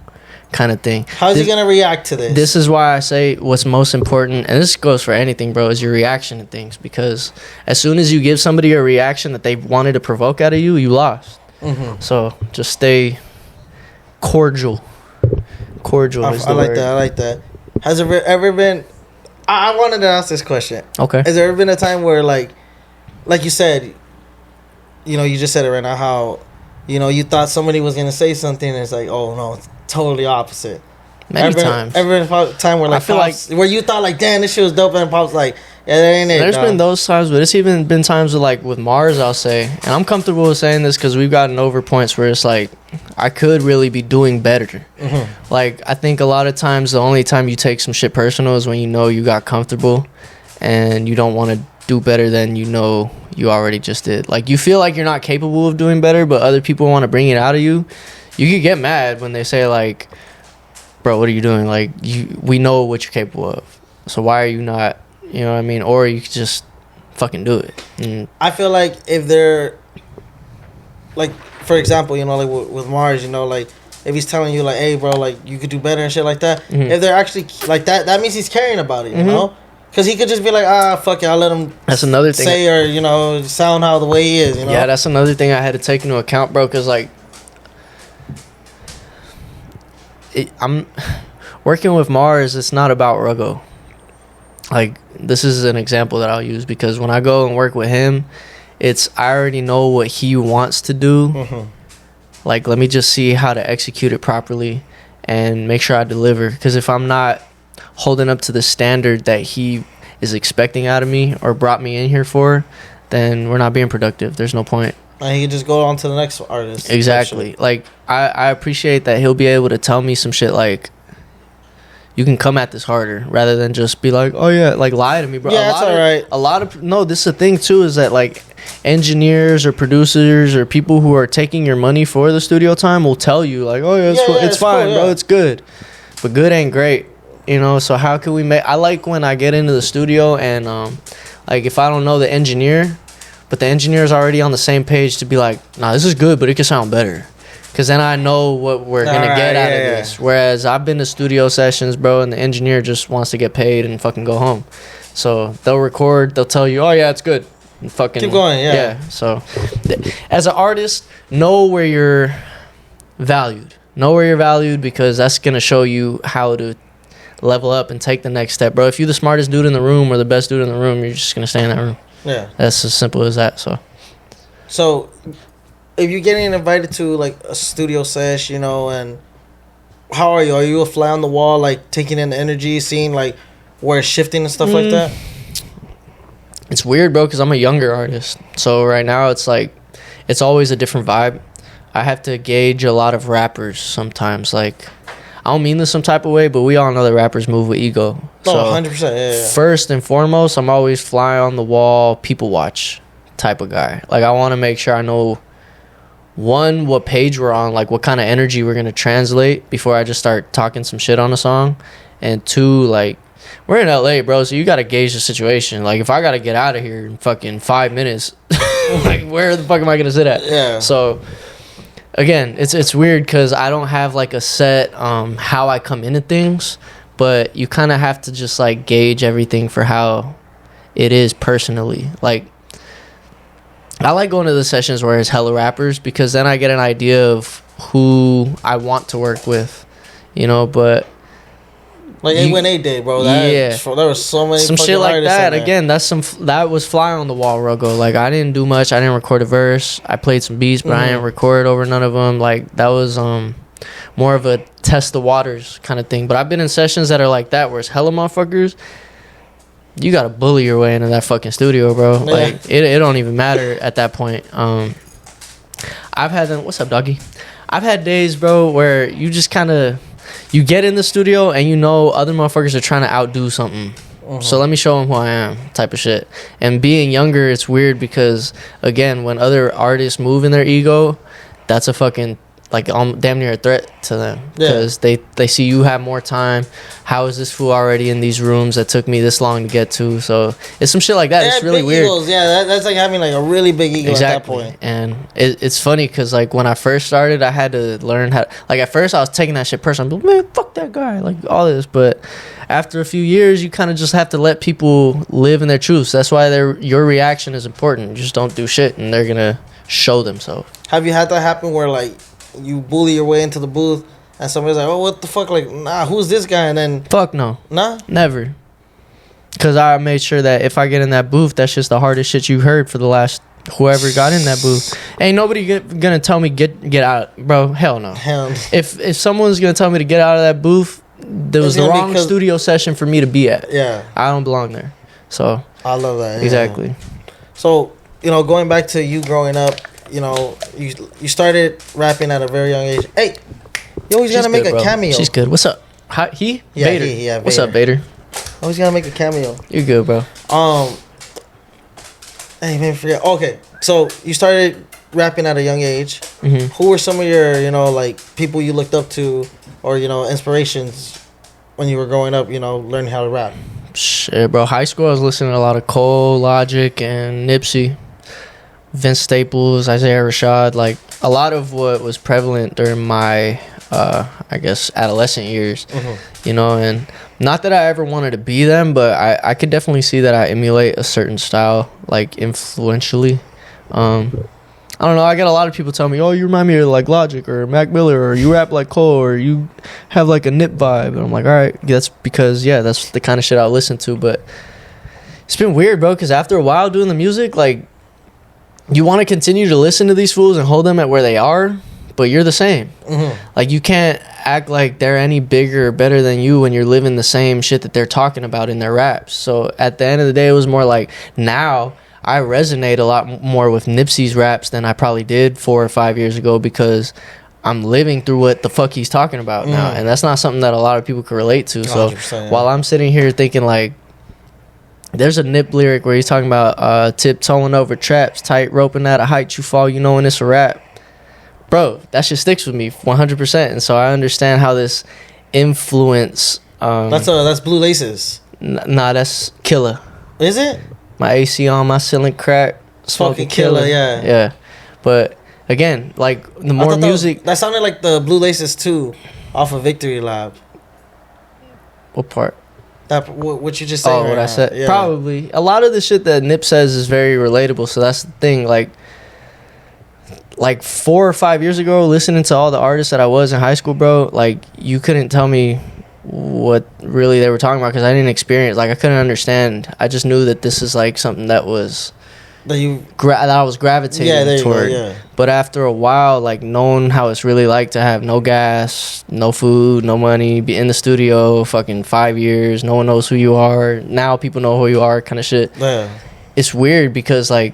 kind of thing. How's he going to react to this? This is why I say what's most important, and this goes for anything, bro, is your reaction to things, because as soon as you give somebody a reaction that they wanted to provoke out of you, you lost. So just stay cordial. Cordial is the word. I like that. Has there ever been... I wanted to ask this question. Okay. Has there ever been a time where, like you said, you know, you just said it right now, how, you know, you thought somebody was going to say something, and it's like, oh, no, it's totally opposite. Many times. Ever been a time where, like, I feel Pops, like, where you thought, like, damn, this shit was dope, and Pops like, yeah, that ain't it. There's been those times, but it's even been times with Mars, I'll say, and I'm comfortable with saying this because we've gotten over points where it's like, I could really be doing better. Like, I think a lot of times the only time you take some shit personal is when you know you got comfortable and you don't want to do better than you know you already just did. Like, you feel like you're not capable of doing better, but other people want to bring it out of you. You could get mad when they say, like, bro, what are you doing? Like, we know what you're capable of, so why are you not, you know what I mean? Or you could just fucking do it. And I feel like if they're, like, for example, you know, like with Mars, you know, like, if he's telling you, like, hey, bro, like, you could do better and shit like that, if they're actually, like, that means he's caring about it, you know? Because he could just be like, fuck it, I'll let him that's another thing. Say, or, you know, sound how the way he is, you know? Yeah, that's another thing I had to take into account, bro, because, like, I'm working with Mars, it's not about Ruggo. Like, this is an example that I'll use, because when I go and work with him, it's, I already know what he wants to do. Like, let me just see how to execute it properly and make sure I deliver. Because if I'm not holding up to the standard that he is expecting out of me or brought me in here for, then we're not being productive. There's no point. And he can just go on to the next artist. Exactly. Like, I appreciate that he'll be able to tell me some shit like, you can come at this harder, rather than just be like, oh yeah, like, lie to me, bro. Yeah, that's all right. No, this is the thing too, is that, like, engineers or producers or people who are taking your money for the studio time will tell you, like, oh yeah, it's fine, cool, bro, it's good. But good ain't great, you know? So how can we make... I like when I get into the studio and, like, if I don't know the engineer, but the engineer is already on the same page to be like, nah, this is good, but it could sound better. Because then I know what we're going to get out of this. Whereas I've been to studio sessions, bro, and the engineer just wants to get paid and fucking go home. So they'll record, they'll tell you, oh, yeah, it's good. And fucking keep going, yeah. So as an artist, know where you're valued. Know where you're valued, because that's going to show you how to level up and take the next step, bro. If you're the smartest dude in the room or the best dude in the room, you're just going to stay in that room. Yeah. That's as simple as that, So if you're getting invited to, like, a studio sesh, you know, and how are you? Are you a fly on the wall, like, taking in the energy, seeing, like, where it's shifting and stuff like that? It's weird, bro, because I'm a younger artist. So right now it's like, it's always a different vibe. I have to gauge a lot of rappers sometimes. Like, I don't mean this some type of way, but we all know that rappers move with ego. Oh, So 100%. Yeah. first and foremost, I'm always fly on the wall, people watch type of guy. Like, I want to make sure I know, one, what page we're on, like what kind of energy we're going to translate before I just start talking some shit on a song. And two, like, we're in LA, bro, so you got to gauge the situation. Like, if I got to get out of here in fucking 5 minutes, like, where the fuck am I going to sit at? Yeah. So, again, it's weird because I don't have, like, a set how I come into things, but you kind of have to just, like, gauge everything for how it is personally. Like, I like going to the sessions where it's hella rappers because then I get an idea of who I want to work with, you know, but... Like A1A Day, bro. There was so many some shit like that. Again, that was fly on the wall, Ruggo. Like, I didn't do much. I didn't record a verse. I played some beats, but I didn't record over none of them. Like, that was more of a test the waters kind of thing. But I've been in sessions that are like that where it's hella motherfuckers. You gotta bully your way into that fucking studio, bro. Yeah. Like, it don't even matter at that point. I've had them. What's up, doggy? I've had days, bro, where you just kind of... You get in the studio and you know other motherfuckers are trying to outdo something. So let me show them who I am, type of shit. And being younger, it's weird because, again, when other artists move in their ego, that's a fucking, like, damn near a threat to them. Because they see you have more time. How is this fool already in these rooms that took me this long to get to? So it's some shit like that. It's really weird. Egos. Yeah, that's like having like a really big ego at that point. And it's funny because, like, when I first started, I had to learn how... Like, at first, I was taking that shit personal. I'm like, man, fuck that guy. Like, all this. But after a few years, you kind of just have to let people live in their truths. That's why your reaction is important. You just don't do shit, and they're going to show themselves. Have you had that happen where, like, you bully your way into the booth and somebody's like, oh, what the fuck? Like, nah, who's this guy? And then... Fuck no. Nah? Never. Because I made sure that if I get in that booth, that's just the hardest shit you heard for the last... Whoever got in that booth. Ain't nobody gonna tell me get out. Bro, hell no. Hell no. If someone's gonna tell me to get out of that booth, there was the wrong studio session for me to be at. Yeah. I don't belong there. So... I love that. Yeah. Exactly. So, you know, going back to you growing up, you know, you started rapping at a very young age. Hey, you always gotta make a cameo. She's good. What's up? Hi, he? Yeah, Vader. Vader. What's up, Vader? Always gotta make a cameo. You're good, bro. Hey, man, forget. Okay, so you started rapping at a young age. Mm-hmm. Who were some of your, you know, like, people you looked up to or, you know, inspirations when you were growing up, you know, learning how to rap? Shit, bro. High school, I was listening to a lot of Cole, Logic, and Nipsey. Vince Staples, Isaiah Rashad. Like, a lot of what was prevalent during my, I guess, adolescent years. You know, and not that I ever wanted to be them, but I could definitely see that I emulate a certain style, like, influentially. I don't know, I got a lot of people tell me, oh, you remind me of, like, Logic or Mac Miller, or you rap like Cole, or you have, like, a Nip vibe. And I'm like, all right, that's because, yeah, that's the kind of shit I listen to. But it's been weird, bro, because after a while doing the music, like, you want to continue to listen to these fools and hold them at where they are, but you're the same. Like, you can't act like they're any bigger or better than you when you're living the same shit that they're talking about in their raps. So at the end of the day, it was more like, now I resonate a lot more with Nipsey's raps than I probably did 4 or 5 years ago, because I'm living through what the fuck he's talking about now, and that's not something that a lot of people can relate to. So 100%, while I'm sitting here thinking, like, there's a Nip lyric where he's talking about tiptoeing over traps, tight roping at a height you fall, you know, when it's a rap. Bro, that shit sticks with me 100%. And so I understand how this influence... that's Blue Laces. Nah, that's Killer. Is it? My AC on, my ceiling crack, smoking Killer. Yeah. Yeah. But, again, like, the more music... That sounded like the Blue Laces 2 off of Victory Lab. What part? What you just said. Oh, what I said. Yeah. Probably. A lot of the shit that Nip says is very relatable. So that's the thing. Like 4 or 5 years ago, listening to all the artists that I was in high school, bro, like, you couldn't tell me what really they were talking about because I didn't experience. Like, I couldn't understand. I just knew that this is, like, something that was... that I was gravitating toward. Yeah. But after a while, like, knowing how it's really like to have no gas, no food, no money, be in the studio fucking 5 years, no one knows who you are, now people know who you are, kind of shit. Yeah. It's weird because, like,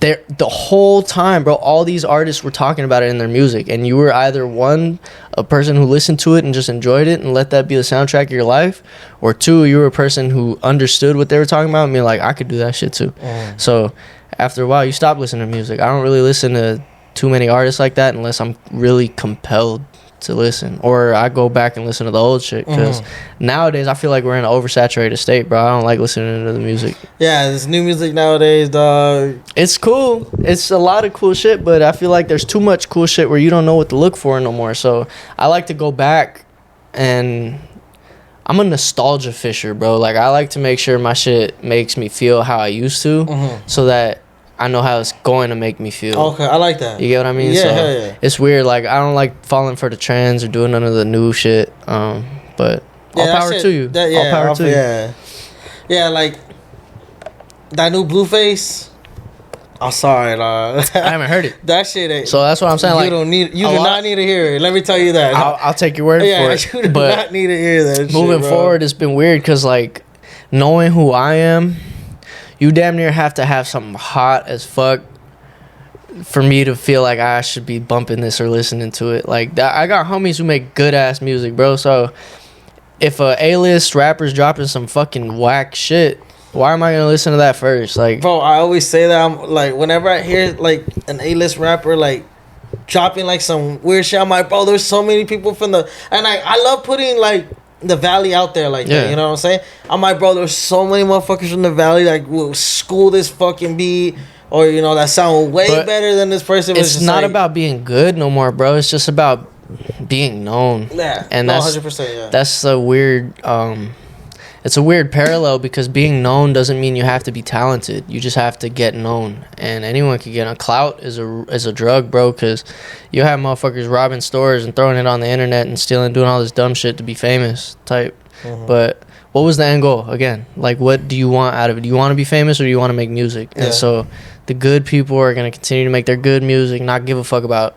the whole time, bro, all these artists were talking about it in their music, and you were either a person who listened to it and just enjoyed it and let that be the soundtrack of your life, or two, you were a person who understood what they were talking about and be like, I could do that shit too. So after a while, you stop listening to music. I don't really listen to too many artists like that unless I'm really compelled to listen, or I go back and listen to the old shit, because nowadays I feel like we're in an oversaturated state, bro. I don't like listening to the music. Yeah, this new music nowadays, dog. It's cool. It's a lot of cool shit, but I feel like there's too much cool shit where you don't know what to look for no more. So I like to go back, and I'm a nostalgia fisher, bro. Like, I like to make sure my shit makes me feel how I used to, so that I know how it's going to make me feel. Okay, I like that. You get what I mean? Yeah, so yeah. It's weird. Like, I don't like falling for the trends or doing none of the new shit. But all power to you. All power to you. Yeah, like that new Blueface. I'm sorry, dog. I haven't heard it. That shit ain't. So that's what I'm saying. You like, don't need. You do not need to hear it. Let me tell you that. I'll take your word for it. You do but not need to hear that. Moving shit, forward, it's been weird because, like, knowing who I am, you damn near have to have something hot as fuck for me to feel like I should be bumping this or listening to it. Like, I got homies who make good ass music, bro. So if a A-list rapper's dropping some fucking whack shit, why am I gonna listen to that first? Like, bro, I always say that. I'm like, whenever I hear like an A-list rapper like dropping like some weird shit, I'm like, bro, there's so many people from the, and I love putting like the Valley out there like that. You know what I'm saying? I'm like, bro, there's so many motherfuckers from the Valley that will school this fucking beat. Or, you know, that sound way better than this person. It's not like, about being good no more, bro. It's just about being known. Yeah, and that's 100%. Yeah, that's a weird. It's a weird parallel, because being known doesn't mean you have to be talented. You just have to get known, and anyone can get a clout is a drug, bro. Because you have motherfuckers robbing stores and throwing it on the internet and stealing, doing all this dumb shit to be famous type. But what was the end goal again? Like, what do you want out of it? Do you want to be famous, or do you want to make music? And so the good people are going to continue to make their good music, not give a fuck about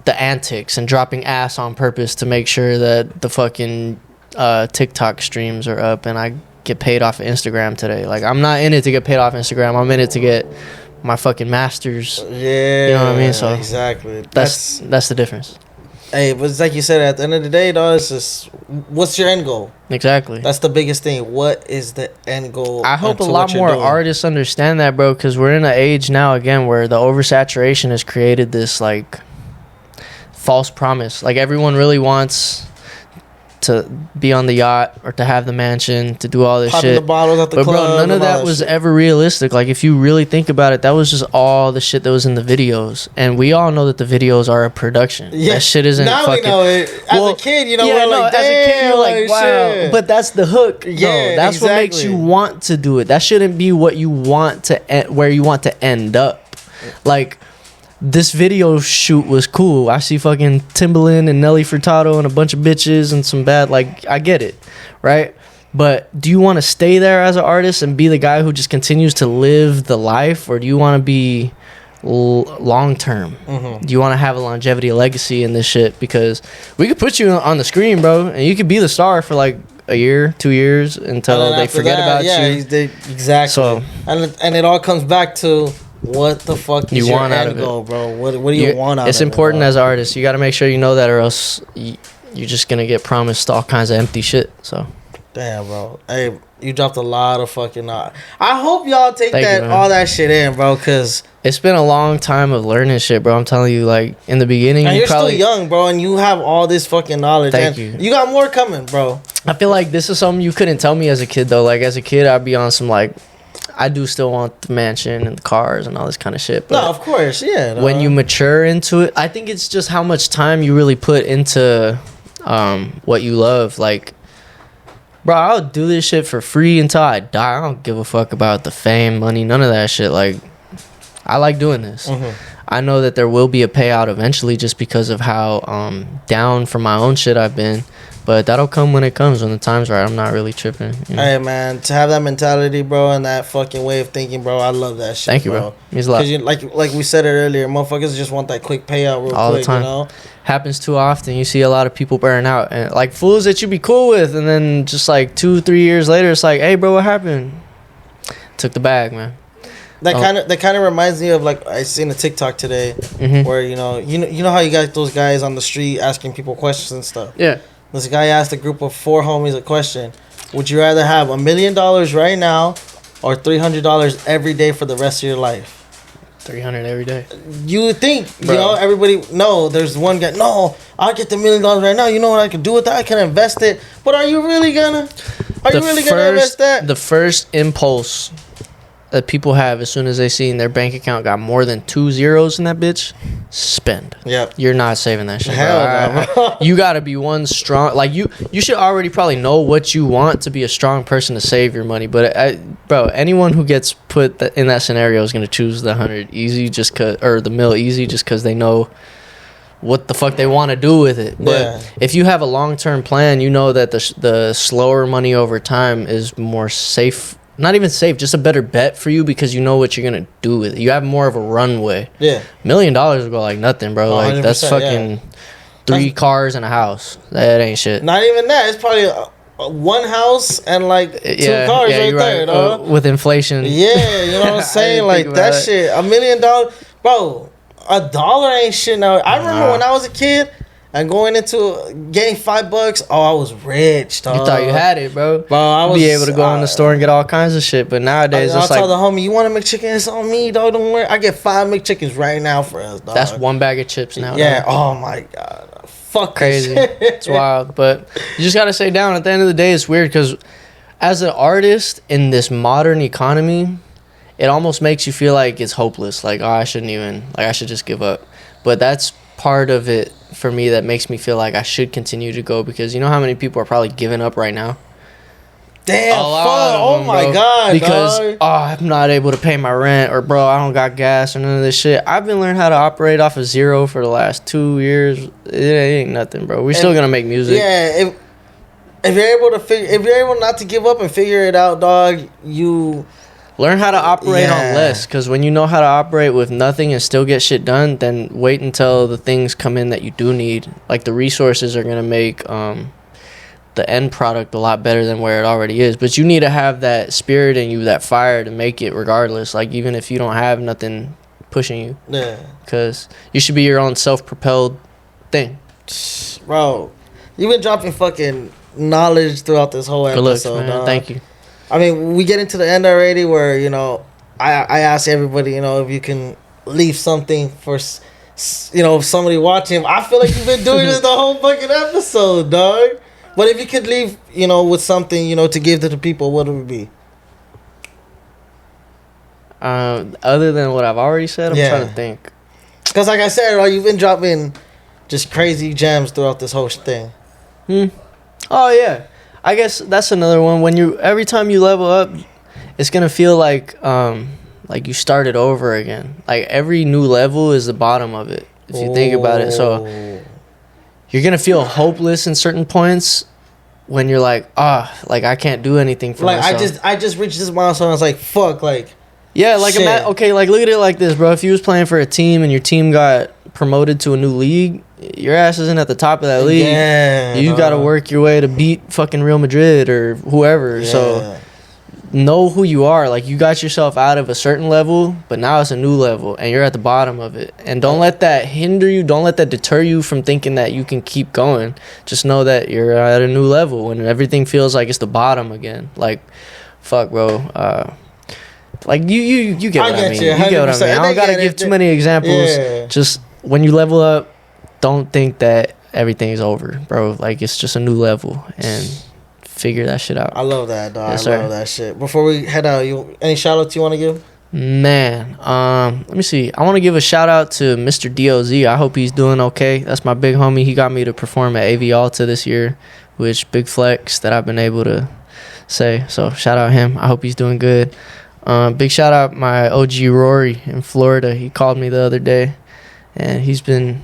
the antics and dropping ass on purpose to make sure that the fucking TikTok streams are up and I get paid off of Instagram today. Like, I'm not in it to get paid off Instagram. I'm in it to get my fucking masters. Yeah, you know what I mean? So exactly. That's the difference. Hey, but it's like you said, at the end of the day, dog, it's just, what's your end goal? Exactly. That's the biggest thing. What is the end goal? I hope a lot more artists understand that, bro, because we're in an age now, again, where the oversaturation has created this, like, false promise. Like, everyone really wants to be on the yacht or to have the mansion, to do all this Popping shit. The bottles at the but club, bro, none of that was ever realistic. Like, if you really think about it, that was just all the shit that was in the videos, and we all know that the videos are a production. Yeah, that shit isn't. Now fucking, we know it. As a kid, you know, we're like, as a kid, you're like, wow. Shit. But that's the hook. Yeah, that's exactly. what makes you want to do it. That shouldn't be what you want to where you want to end up. Like, this video shoot was cool. I see fucking Timbaland and Nelly Furtado and a bunch of bitches and some bad, like, I get it, right? But do you want to stay there as an artist and be the guy who just continues to live the life, or do you want to be long term? Do you want to have a longevity, a legacy in this shit? Because we could put you on the screen, bro, and you could be the star for like a year, 2 years until they forget about you. Exactly. So, and it all comes back to, what the fuck is you want out of goal, it, bro? What do you want out of it? It's important as artists. You got to make sure you know that, or else you're just gonna get promised all kinds of empty shit. So, damn, bro. Hey, you dropped a lot of fucking. I hope y'all take Thank you, all that shit in, bro, because it's been a long time of learning shit, bro. I'm telling you, like, in the beginning, and you're probably still young, bro, and you have all this fucking knowledge. Thank you. You got more coming, bro. I feel like this is something you couldn't tell me as a kid, though. Like, as a kid, I'd be on some, like, I do still want the mansion and the cars and all this kind of shit. But no, of course, yeah. When you mature into it, I think it's just how much time you really put into what you love. Like, bro, I'll do this shit for free until I die. I don't give a fuck about the fame, money, none of that shit. Like, I like doing this. I know that there will be a payout eventually, just because of how down for my own shit I've been. But that'll come when it comes, when the time's right. I'm not really tripping. You know? Hey, man, to have that mentality, bro, and that fucking way of thinking, bro, I love that shit. Thank you, bro. Means a lot. Because like we said it earlier, motherfuckers just want that quick payout real all quick, the time. You know? Happens too often. You see a lot of people burn out, and like fools that you be cool with, and then just like 2-3 years later, it's like, hey, bro, what happened? Took the bag, man. That kind of reminds me of like I seen a TikTok today where you know how you got those guys on the street asking people questions and stuff. Yeah. This guy asked a group of 4 homies a question: would you rather have $1 million right now or $300 every day for the rest of your life? 300 every day. You would think, Bro. everybody. No, there's one guy. No, I'll get the $1 million right now. You know what I can do with that? I can invest it. But are you really gonna? Are you really gonna invest that? The first impulse that people have as soon as they see in their bank account got more than 2 zeros in that bitch, spend. Yep. You're not saving that shit. Hell no. You gotta be one strong. Like you should already probably know what you want to be a strong person to save your money. But bro, anyone who gets put in that scenario is gonna choose the 100 easy or the mill easy just because they know what the fuck they want to do with it. But if you have a long-term plan, you know that the slower money over time is more safe. Not even safe, just a better bet for you because you know what you're gonna do with it. You have more of a runway. Yeah, $1 million will go like nothing, bro. Like that's fucking 3 cars and a house. That ain't shit. Not even that. It's probably one house and like 2 cars right there, dog. With inflation. Yeah, you know what I'm saying? Like that shit. $1 million, bro. $1 ain't shit now. I remember when I was a kid. And going into getting $5, I was rich, dog. You thought you had it, bro. I was be able to go in the store and get all kinds of shit. But nowadays, I'll tell the homie, you want a McChicken? It's on me, dog. Don't worry. I get 5 McChickens right now for us, dog. That's 1 bag of chips now. Yeah. Dog. Oh my god. Fuck crazy. It's wild. But you just gotta stay down. At the end of the day, it's weird because as an artist in this modern economy, it almost makes you feel like it's hopeless. Like, I should just give up. But that's part of it for me that makes me feel like I should continue to go because you know how many people are probably giving up right now? Damn, fuck. Oh my god, because dog. I'm not able to pay my rent, or bro, I don't got gas or none of this shit. I've been learning how to operate off of zero for the last 2 years. It ain't nothing, bro. We're still gonna make music. Yeah, if you're able not to give up and figure it out, dog, you learn how to operate on less, because when you know how to operate with nothing and still get shit done, then wait until the things come in that you do need. Like the resources are going to make the end product a lot better than where it already is. But you need to have that spirit in you, that fire to make it regardless. Like even if you don't have nothing pushing you. Yeah. Because you should be your own self-propelled thing. Bro, you've been dropping fucking knowledge throughout this whole episode. Man, thank you. I mean, we get into the end already where, I ask everybody, if you can leave something for, somebody watching. I feel like you've been doing this the whole fucking episode, dog. But if you could leave, with something, to give to the people, what would it be? Other than what I've already said, I'm trying to think. Because like I said, you've been dropping just crazy gems throughout this whole thing. Oh, yeah. I guess that's another one. Every time you level up, it's gonna feel like you started over again. Like every new level is the bottom of it, if you think about it. So you're gonna feel hopeless in certain points when you're like, I can't do anything for myself. I just reached this milestone. I was like, fuck, like. Yeah, like look at it like this, bro. If you was playing for a team and your team got promoted to a new league, your ass isn't at the top of that league. Yeah, you got to work your way to beat fucking Real Madrid or whoever. Yeah. So know who you are. Like you got yourself out of a certain level, but now it's a new level and you're at the bottom of it. And don't let that hinder you. Don't let that deter you from thinking that you can keep going. Just know that you're at a new level and everything feels like it's the bottom again. Like, fuck, bro. Like you get what I mean. You get what I mean. I don't gotta give too many examples. Yeah. Just when you level up, don't think that everything's over, bro. Like it's just a new level and figure that shit out. I love that, dog. Yes, I love that shit. Before we head out, any shout outs you want to give? Man, let me see. I want to give a shout out to Mr. DOZ. I hope he's doing okay. That's my big homie. He got me to perform at AV Alta this year, which big flex that I've been able to say. So shout out him. I hope he's doing good. Big shout out my OG Rory in Florida. He called me the other day, and he's been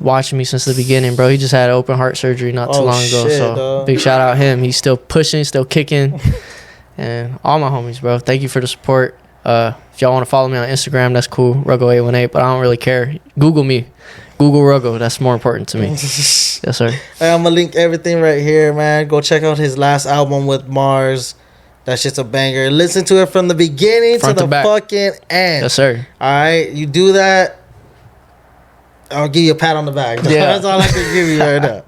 watching me since the beginning, bro. He just had open heart surgery not too long ago. So dog. Big shout out him. He's still pushing, still kicking, and all my homies, bro. Thank you for the support. If y'all want to follow me on Instagram, that's cool. Ruggo818, but I don't really care. Google me. Google Ruggo. That's more important to me. Yes, sir. Hey, I'm gonna link everything right here, man. Go check out his last album with Mars. That shit's a banger. Listen to it from the beginning to the fucking end. Yes, sir. All right, you do that, I'll give you a pat on the back. Yeah. That's all I can give you right now.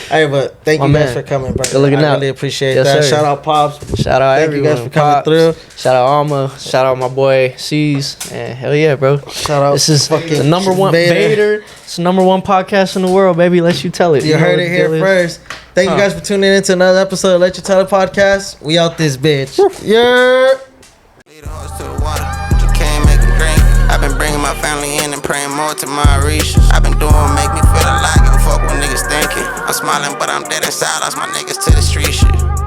Hey, but thank you guys for coming, bro. I really appreciate that. Sir. Shout out Pops. Shout out thank everyone. You guys for coming through. Shout out Alma. Shout out my boy C's. And hell yeah, bro. Shout out. This is the number one Vader. It's the number one podcast in the world, baby. Let you tell it. You heard it here first. Thank you guys for tuning in to another episode of Let You Tell It podcast. We out this bitch. Yeah. I've been bringing my family in and praying more to my reach. I've been doing make me feel alive. Give a fuck what niggas thinking. I'm smiling, but I'm dead inside. Lost my niggas to the street shit.